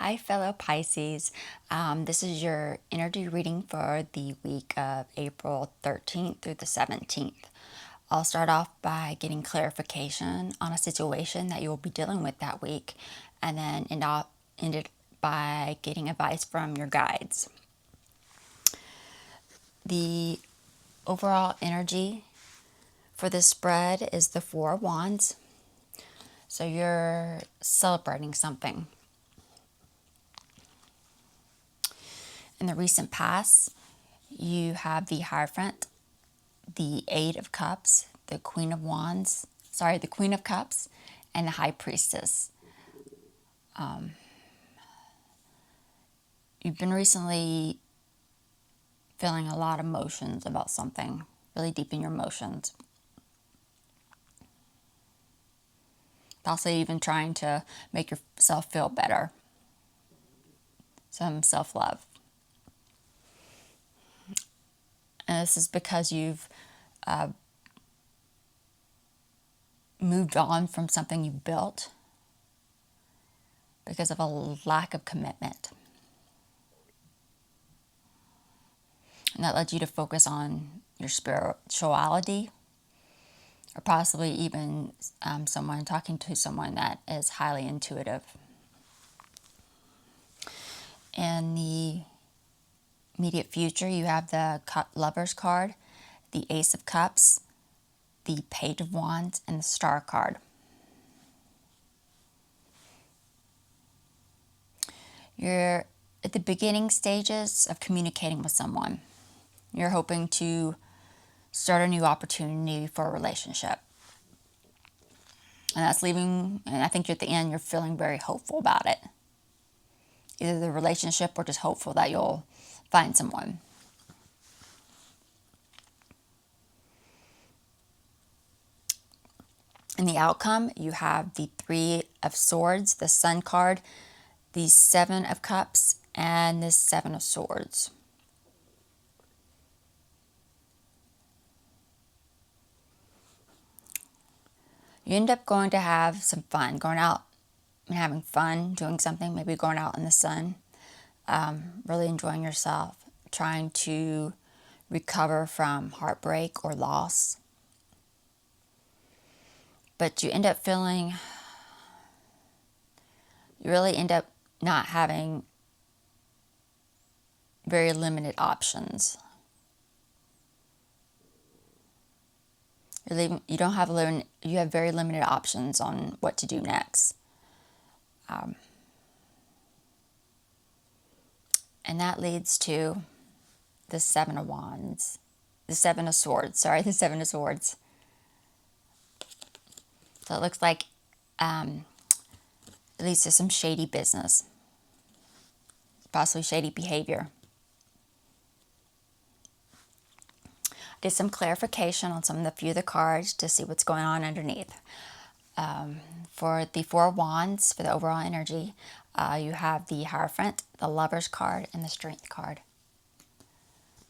Hi, fellow Pisces. This is your energy reading for the week of April 13th through the 17th. I'll start off by getting clarification on a situation that you will be dealing with that week, and then end it by getting advice from your guides. The overall energy for this spread is the Four of Wands. So you're celebrating something. In the recent past, you have the Hierophant, the Eight of Cups, the Queen of Cups, and the High Priestess. You've been recently feeling a lot of emotions about something, really deep in your emotions. Also even trying to make yourself feel better. Some self-love. And this is because you've moved on from something you built because of a lack of commitment. And that led you to focus on your spirituality, or possibly even talking to someone that is highly intuitive. In the immediate future, you have the Lovers card, the Ace of Cups, the Page of Wands, and the Star card. You're at the beginning stages of communicating with someone. You're hoping to start a new opportunity for a relationship. And I think at the end you're feeling very hopeful about it. Either the relationship or just hopeful that you'll find someone. In the outcome, you have the Three of Swords, the Sun card, the Seven of Cups, and the Seven of Swords. You end up going to have some fun, going out and having fun, doing something, maybe going out in the sun, really enjoying yourself, trying to recover from heartbreak or loss. But you really end up not having very limited options. You have very limited options on what to do next. And that leads to the Seven of Swords. So it looks like it leads to some shady business, possibly shady behavior. Did some clarification on a few of the cards to see what's going on underneath. For the Four of Wands, for the overall energy, you have the Hierophant, the Lovers card, and the Strength card.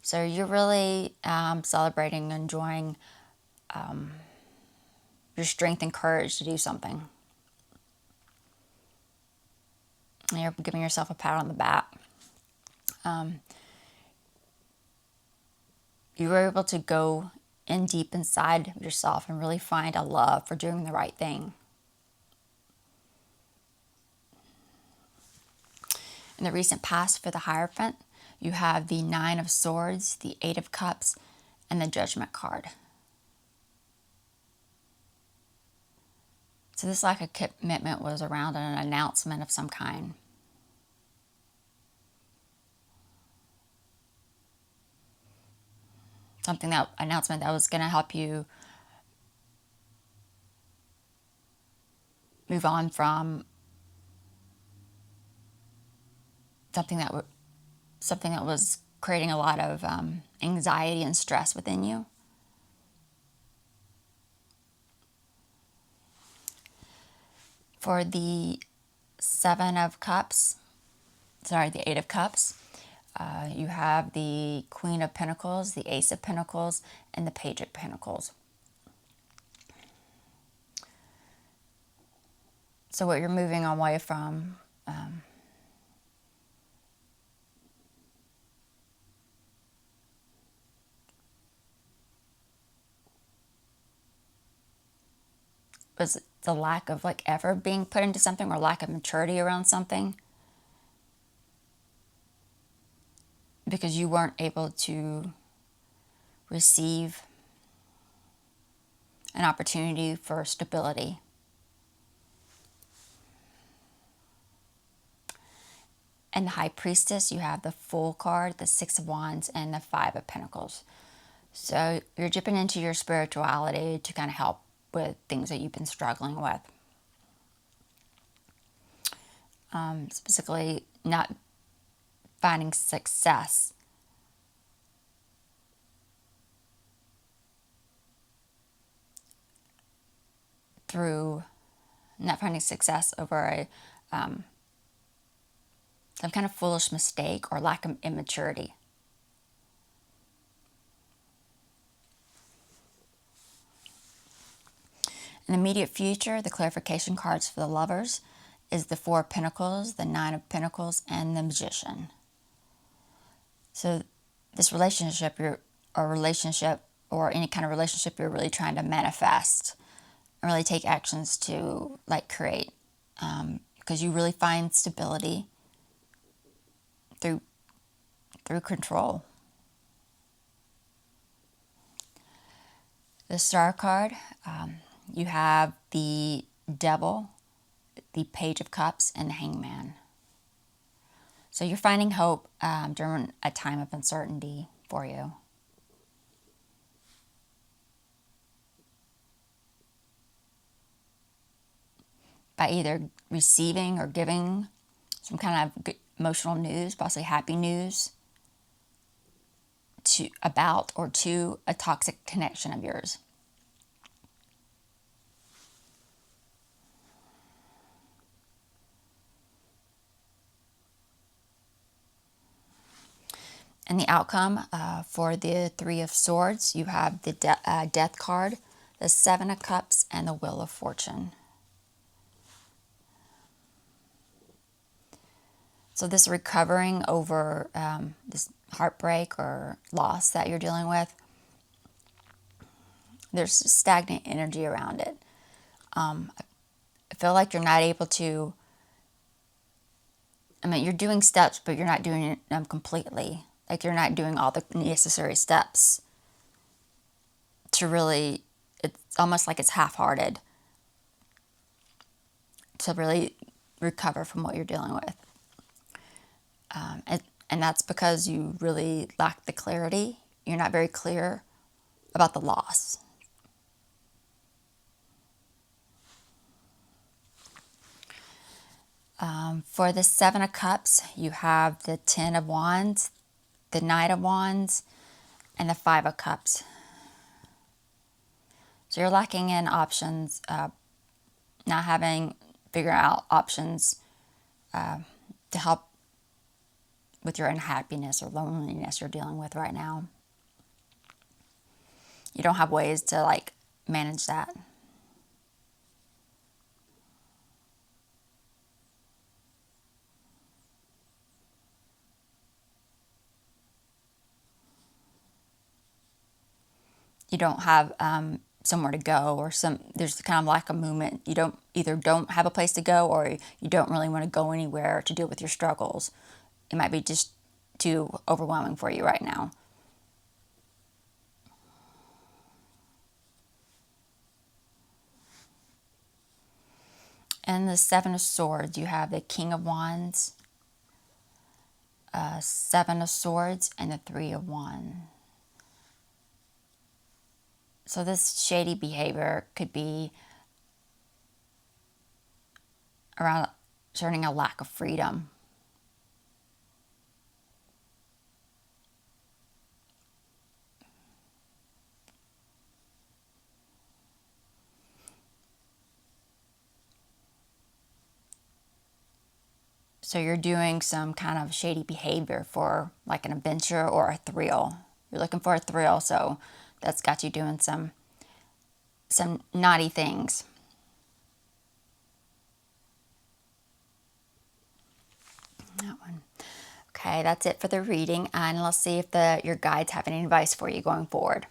So you're really celebrating, enjoying your strength and courage to do something. And you're giving yourself a pat on the back. You were able to go in deep inside yourself and really find a love for doing the right thing. In the recent past for the Hierophant, you have the Nine of Swords, the Eight of Cups, and the Judgment card. So this lack of commitment was around an announcement of some kind. Announcement that was going to help you move on from something that was creating a lot of anxiety and stress within you. For the Eight of Cups, you have the Queen of Pentacles, the Ace of Pentacles, and the Page of Pentacles. So what you're moving away from Was the lack of like effort being put into something, or lack of maturity around something? Because you weren't able to receive an opportunity for stability. And the High Priestess, you have the Fool card, the Six of Wands, and the Five of Pentacles. So you're dipping into your spirituality to kind of help with things that you've been struggling with. Specifically, not finding success through not finding success over a some kind of foolish mistake or lack of immaturity. In the immediate future, the clarification cards for the lovers is the Four of Pentacles, the Nine of Pentacles, and the Magician. So this relationship, or any kind of relationship you're really trying to manifest and really take actions to like create, because you really find stability through control. The Star card, you have the Devil, the Page of Cups, and the Hangman. So you're finding hope during a time of uncertainty for you. By either receiving or giving some kind of emotional news, possibly happy news, to a toxic connection of yours. And the outcome for the Three of Swords, you have the Death card, the Seven of Cups, and the Wheel of Fortune. So this recovering over this heartbreak or loss that you're dealing with, there's stagnant energy around it. I feel like you're not able to, you're doing steps, but you're not doing them completely. Like you're not doing all the necessary steps to really, it's almost like it's half-hearted to really recover from what you're dealing with. And that's because you really lack the clarity. You're not very clear about the loss. For the Seven of Cups, you have the Ten of Wands, the Knight of Wands, and the Five of Cups. So you're lacking in options, not figure out options to help with your unhappiness or loneliness you're dealing with right now. You don't have ways to like manage that. You don't have somewhere to go, or there's kind of lack of movement. You don't have a place to go, or you don't really want to go anywhere to deal with your struggles. It might be just too overwhelming for you right now. And the Seven of Swords, you have the King of Wands, Seven of Swords, and the Three of Wands. So this shady behavior could be around concerning a lack of freedom. So you're doing some kind of shady behavior for like an adventure or a thrill. You're looking for a thrill, so that's got you doing some naughty things. That one. Okay, that's it for the reading, and let's see if your guides have any advice for you going forward.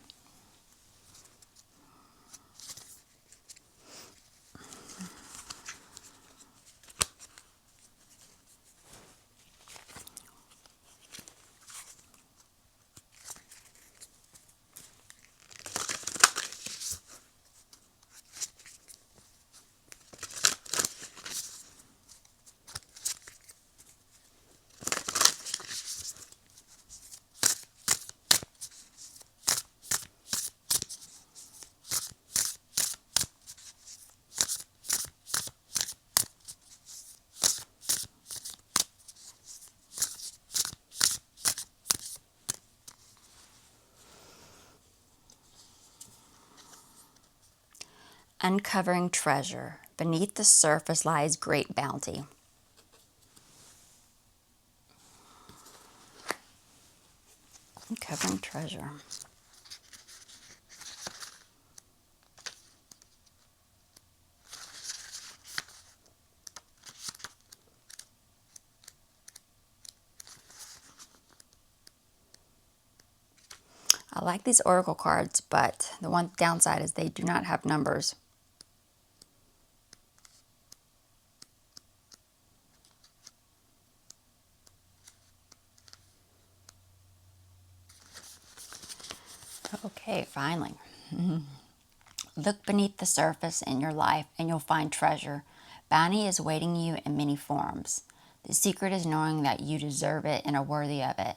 uncovering treasure. Beneath the surface lies great bounty. Uncovering treasure. I like these oracle cards, but the one downside is they do not have numbers. Okay, finally. Look beneath the surface in your life and you'll find treasure. Bounty is waiting you in many forms. The secret is knowing that you deserve it and are worthy of it.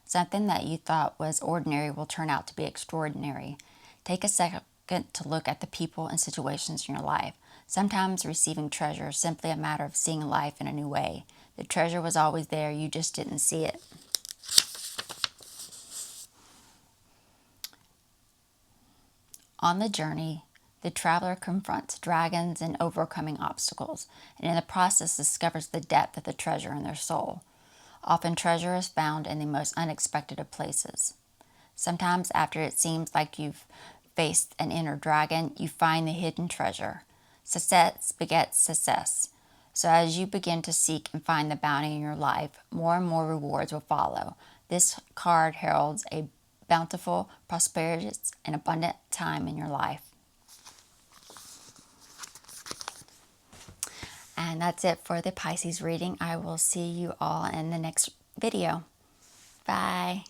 Something that you thought was ordinary will turn out to be extraordinary. Take a second to look at the people and situations in your life. Sometimes receiving treasure is simply a matter of seeing life in a new way. The treasure was always there, you just didn't see it. On the journey, the traveler confronts dragons and overcoming obstacles, and in the process discovers the depth of the treasure in their soul. Often treasure is found in the most unexpected of places. Sometimes after it seems like you've faced an inner dragon, you find the hidden treasure. Success begets success. So as you begin to seek and find the bounty in your life, more and more rewards will follow. This card heralds a bountiful, prosperous, and abundant time in your life. And that's it for the Pisces reading. I will see you all in the next video. Bye.